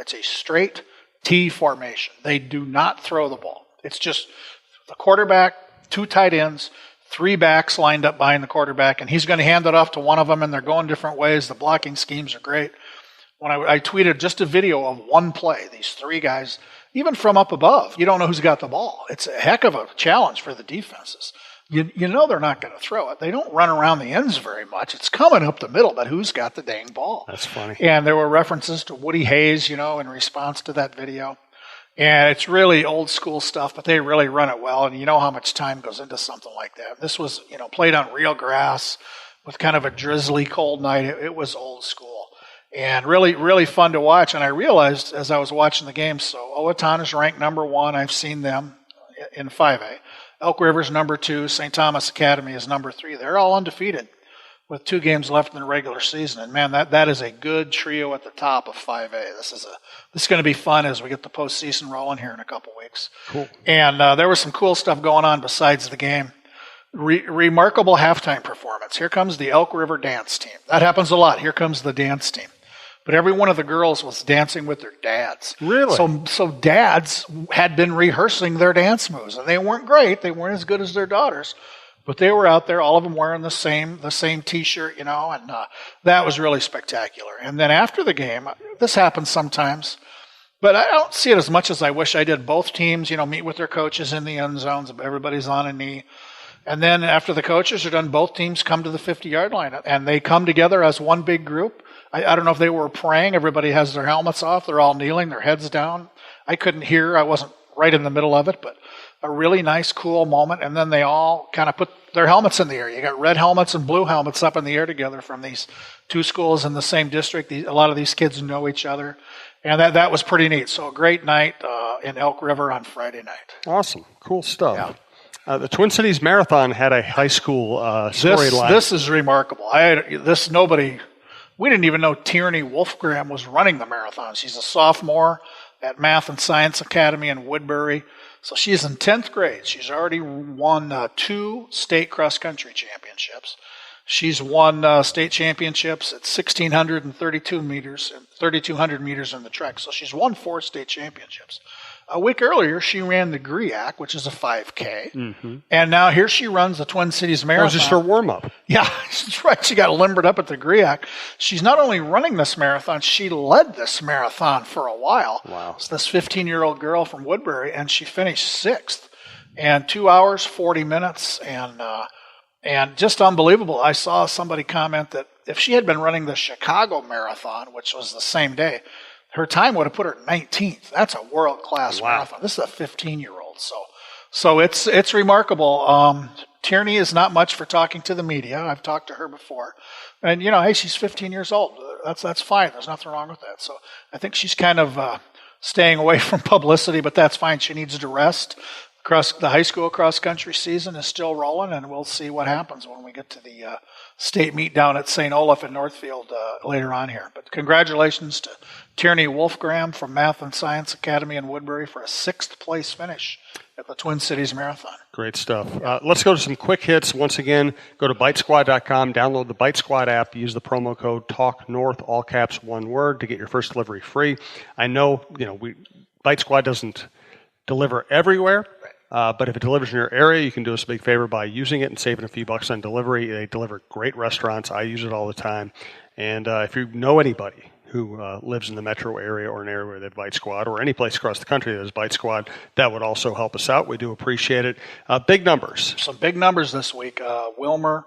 It's a straight T formation. They do not throw the ball. It's just the quarterback, 2 tight ends, 3 backs lined up behind the quarterback, and he's going to hand it off to one of them, and they're going different ways. The blocking schemes are great. When I tweeted just a video of one play, these 3 guys, even from up above, you don't know who's got the ball. It's a heck of a challenge for the defenses. You know they're not going to throw it. They don't run around the ends very much. It's coming up the middle, but who's got the dang ball? That's funny. And there were references to Woody Hayes, in response to that video. And it's really old school stuff, but they really run it well. And you know how much time goes into something like that. This was, played on real grass with kind of a drizzly, cold night. It was old school and really, really fun to watch. And I realized as I was watching the game, so Owatonna is ranked number 1. I've seen them in 5A. Elk River's number 2. St. Thomas Academy is number 3. They're all undefeated with 2 games left in the regular season. And man, that is a good trio at the top of 5A. This is going to be fun as we get the postseason rolling here in a couple weeks. Cool. And there was some cool stuff going on besides the game. Remarkable halftime performance. Here comes the Elk River dance team. That happens a lot. Here comes the dance team. But every one of the girls was dancing with their dads. Really? So dads had been rehearsing their dance moves, and they weren't great. They weren't as good as their daughters, but they were out there, all of them wearing the same T-shirt, and that was really spectacular. And then after the game, this happens sometimes, but I don't see it as much as I wish I did. Both teams, meet with their coaches in the end zones. Everybody's on a knee. And then after the coaches are done, both teams come to the 50-yard line, and they come together as one big group. I don't know if they were praying. Everybody has their helmets off. They're all kneeling, their heads down. I couldn't hear. I wasn't right in the middle of it, but a really nice, cool moment. And then they all kind of put their helmets in the air. You got red helmets and blue helmets up in the air together from these 2 schools in the same district. A lot of these kids know each other. And that was pretty neat. So a great night in Elk River on Friday night. Awesome. Cool stuff. Yeah. The Twin Cities Marathon had a high school storyline. This is remarkable. We didn't even know Tierney Wolfgram was running the marathon. She's a sophomore at Math and Science Academy in Woodbury. So she's in 10th grade. She's already won 2 state cross-country championships. She's won state championships at 1,632 meters and 3,200 meters in the trek. So she's won 4 state championships. A week earlier, she ran the GRIAC, which is a 5K. Mm-hmm. And now here she runs the Twin Cities Marathon. That was just her warm-up. Yeah, that's right. She got limbered up at the GRIAC. She's not only running this marathon, she led this marathon for a while. Wow. It's this 15-year-old girl from Woodbury, and she finished 6th. And 2 hours, 40 minutes, and just unbelievable. I saw somebody comment that if she had been running the Chicago Marathon, which was the same day, her time would have put her 19th. That's a world-class marathon. This is a 15-year-old. So it's remarkable. Tierney is not much for talking to the media. I've talked to her before. And, hey, she's 15 years old. That's fine. There's nothing wrong with that. So I think she's kind of staying away from publicity, but that's fine. She needs to rest. The high school cross-country season is still rolling, and we'll see what happens when we get to the state meet down at St. Olaf in Northfield later on here. But congratulations to Tierney Wolfgram from Math and Science Academy in Woodbury for a 6th place finish at the Twin Cities Marathon. Great stuff. Let's go to some quick hits. Once again, go to bitesquad.com, download the Bite Squad app, use the promo code TALKNORTH, all caps, one word, to get your first delivery free. I know, Bite Squad doesn't deliver everywhere. But if it delivers in your area, you can do us a big favor by using it and saving a few bucks on delivery. They deliver great restaurants. I use it all the time. And if you know anybody who lives in the metro area or an area where they have Bite Squad, or any place across the country that has Bite Squad, that would also help us out. We do appreciate it. Big numbers. Some big numbers this week. Wilmer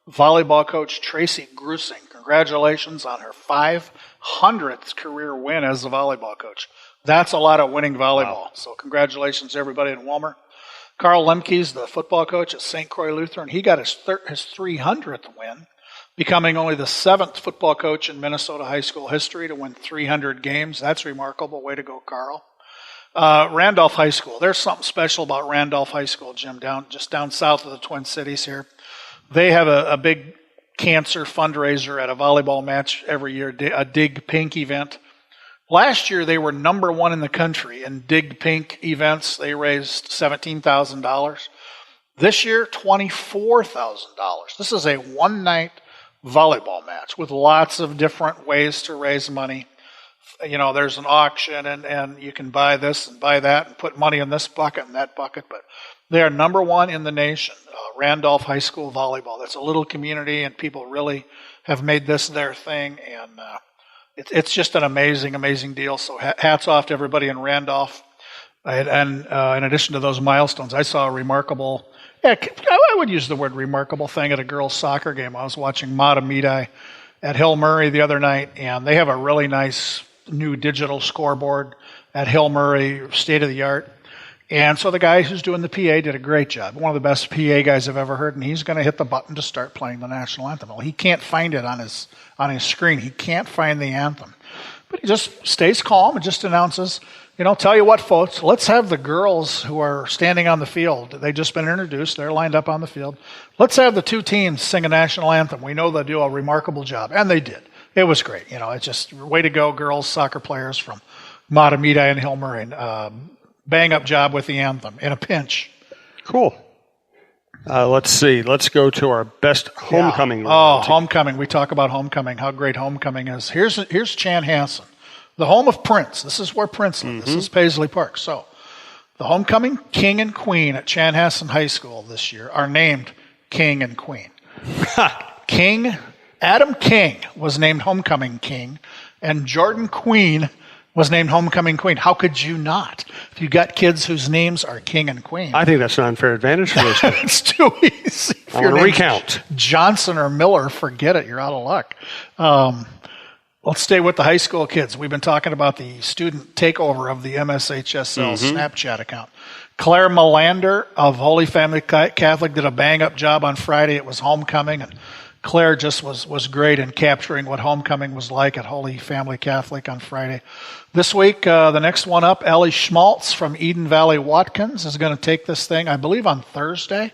volleyball coach Tracy Grusing. Congratulations on her 500th career win as a volleyball coach. That's a lot of winning volleyball. Wow. So congratulations to everybody in Wilmer. Carl Lemke's the football coach at St. Croix Lutheran. He got his 300th win, becoming only the 7th football coach in Minnesota high school history to win 300 games. That's remarkable. Way to go, Carl. Randolph High School. There's something special about Randolph High School, Jim, just down south of the Twin Cities here. They have a big cancer fundraiser at a volleyball match every year, a Dig Pink event. Last year, they were number 1 in the country in Dig Pink events. They raised $17,000. This year, $24,000. This is a one-night volleyball match with lots of different ways to raise money there's an auction and you can buy this and buy that and put money in this bucket and that bucket. But they are number one in the nation. Randolph High School volleyball. That's a little community, and people really have made this their thing. And it's just an amazing deal. So hats off to everybody in Randolph. And in addition to those milestones, I saw a remarkable, I would use the word remarkable thing at a girls' soccer game. I was watching Matamidi at Hill Murray the other night, and they have a really nice new digital scoreboard at Hill Murray, state of the art. And so the guy who's doing the PA did a great job. One of the best PA guys I've ever heard, and he's going to hit the button to start playing the national anthem. Well, he can't find it on his screen. He can't find the anthem. But he just stays calm and just announces, tell you what, folks, let's have the girls who are standing on the field. They've just been introduced. They're lined up on the field. Let's have the two teams sing a national anthem. We know they'll do a remarkable job. And they did. It was great. It's just way to go, girls soccer players from Matamidi and Hill Murray. Bang up job with the anthem in a pinch. Cool. Let's see. Let's go to our best homecoming. Yeah. Oh, homecoming. We talk about homecoming, how great homecoming is. Here's Chanhassen, the home of Prince. This is where Prince lived. This is Paisley Park. So the homecoming king and queen at Chanhassen High School this year are named king and queen. Adam King was named homecoming king, and Jordan Queen was named homecoming queen. How could you not? If you got kids whose names are king and queen. I think that's an unfair advantage for those kids. It's too easy. I want to recount. Johnson or Miller, forget it. You're out of luck. Let's stay with the high school kids. We've been talking about the student takeover of the mshsl Snapchat account. Claire Melander of Holy Family Catholic did a bang-up job on Friday. It was homecoming, and Claire just was great in capturing what homecoming was like at Holy Family Catholic on Friday. This week, the next one up, Ellie Schmaltz from Eden Valley Watkins is going to take this thing, I believe, on Thursday.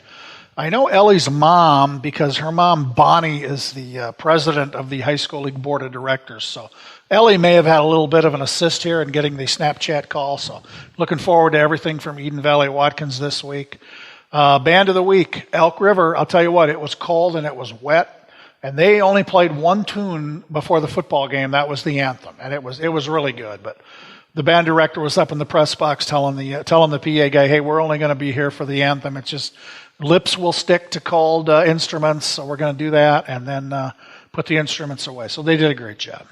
I know Ellie's mom because her mom, Bonnie, is the president of the High School League Board of Directors. So Ellie may have had a little bit of an assist here in getting the Snapchat call. So looking forward to everything from Eden Valley Watkins this week. Band of the week, Elk River. I'll tell you what, it was cold and it was wet. And they only played one tune before the football game. That was the anthem, and it was really good. But the band director was up in the press box telling the PA guy, "Hey, we're only going to be here for the anthem. It's just lips will stick to cold instruments, so we're going to do that, and then put the instruments away." So they did a great job.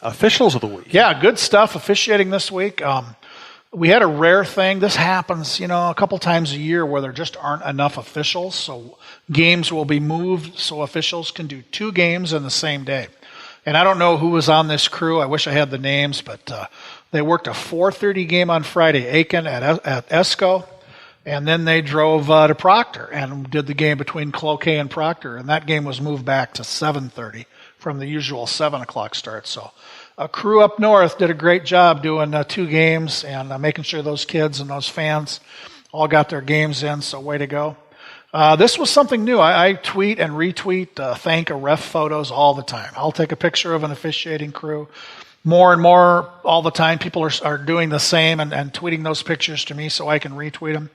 Officials of the week. Yeah, good stuff. Officiating this week. We had a rare thing. This happens, a couple times a year where there just aren't enough officials. So games will be moved so officials can do 2 games in the same day. And I don't know who was on this crew. I wish I had the names, but they worked a 4:30 game on Friday, Aiken at Esco. And then they drove to Proctor and did the game between Cloquet and Proctor. And that game was moved back to 7:30 from the usual 7 o'clock start. So a crew up north did a great job doing 2 games and making sure those kids and those fans all got their games in, so way to go. This was something new. I tweet and retweet thank a ref photos all the time. I'll take a picture of an officiating crew. More and more all the time, people are doing the same and tweeting those pictures to me so I can retweet them.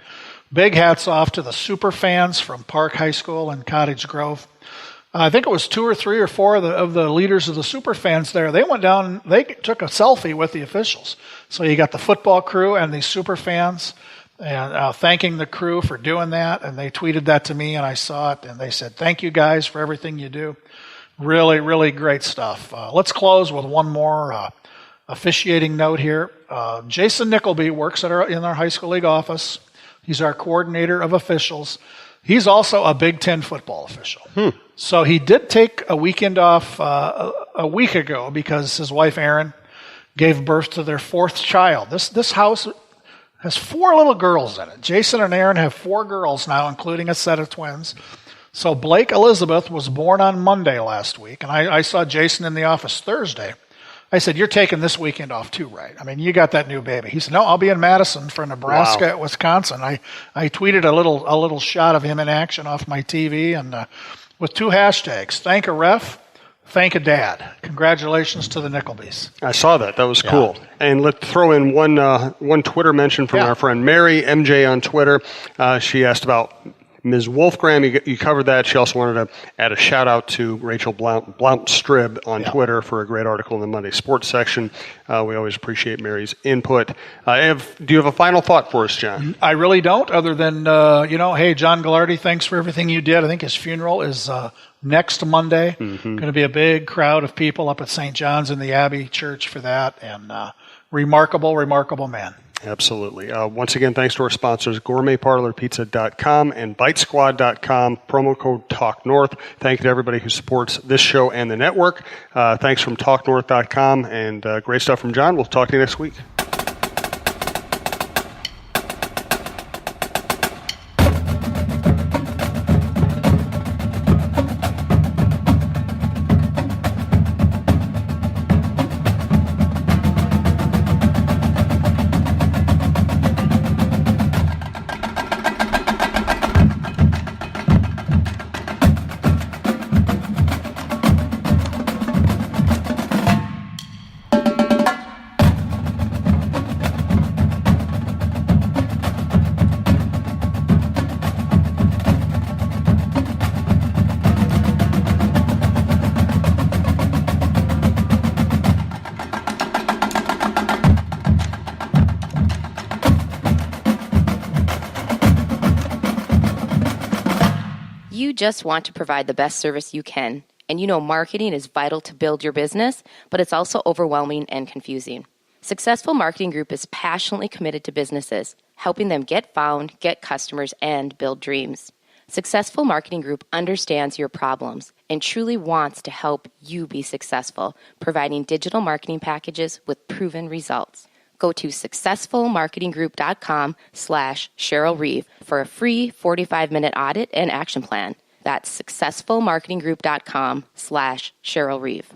Big hats off to the super fans from Park High School and Cottage Grove. I think it was 2 or 3 or 4 of the leaders of the super fans there. They went down, they took a selfie with the officials. So you got the football crew and the super fans, and thanking the crew for doing that. And they tweeted that to me, and I saw it, and they said, "Thank you guys for everything you do." Really, really great stuff. Let's close with one more officiating note here. Jason Nickleby works in our high school league office. He's our coordinator of officials. He's also a Big Ten football official. So he did take a weekend off a week ago because his wife, Erin, gave birth to their 4th child. This house has 4 little girls in it. Jason and Erin have 4 girls now, including a set of twins. So Blake Elizabeth was born on Monday last week, and I saw Jason in the office Thursday. I said, "You're taking this weekend off too, right? I mean, you got that new baby." He said, "No, I'll be in Madison for Nebraska at Wisconsin." I tweeted a little shot of him in action off my TV, and with 2 hashtags: thank a ref, thank a dad. Congratulations to the Nicklebys. I saw that. That was cool. And let's throw in one Twitter mention from our friend Mary, MJ on Twitter. She asked about Ms. Wolfgram, you covered that. She also wanted to add a shout-out to Rachel Blount-Strib on Twitter for a great article in the Monday Sports section. We always appreciate Mary's input. Do you have a final thought for us, John? I really don't, other than, hey, John Gagliardi, thanks for everything you did. I think his funeral is next Monday. Going to be a big crowd of people up at St. John's in the Abbey Church for that, and remarkable man. Absolutely. Once again, thanks to our sponsors, gourmetparlorpizza.com and bitesquad.com, promo code TalkNorth. Thank you to everybody who supports this show and the network. Thanks from talknorth.com, and great stuff from John. We'll talk to you next week. You just want to provide the best service you can, and you know marketing is vital to build your business, but it's also overwhelming and confusing. Successful Marketing Group is passionately committed to businesses, helping them get found, get customers, and build dreams. Successful Marketing Group understands your problems and truly wants to help you be successful, providing digital marketing packages with proven results. Go to successfulmarketinggroup.com/Cheryl Reeve for a free 45-minute audit and action plan. That's successfulmarketinggroup.com/Cheryl Reeve.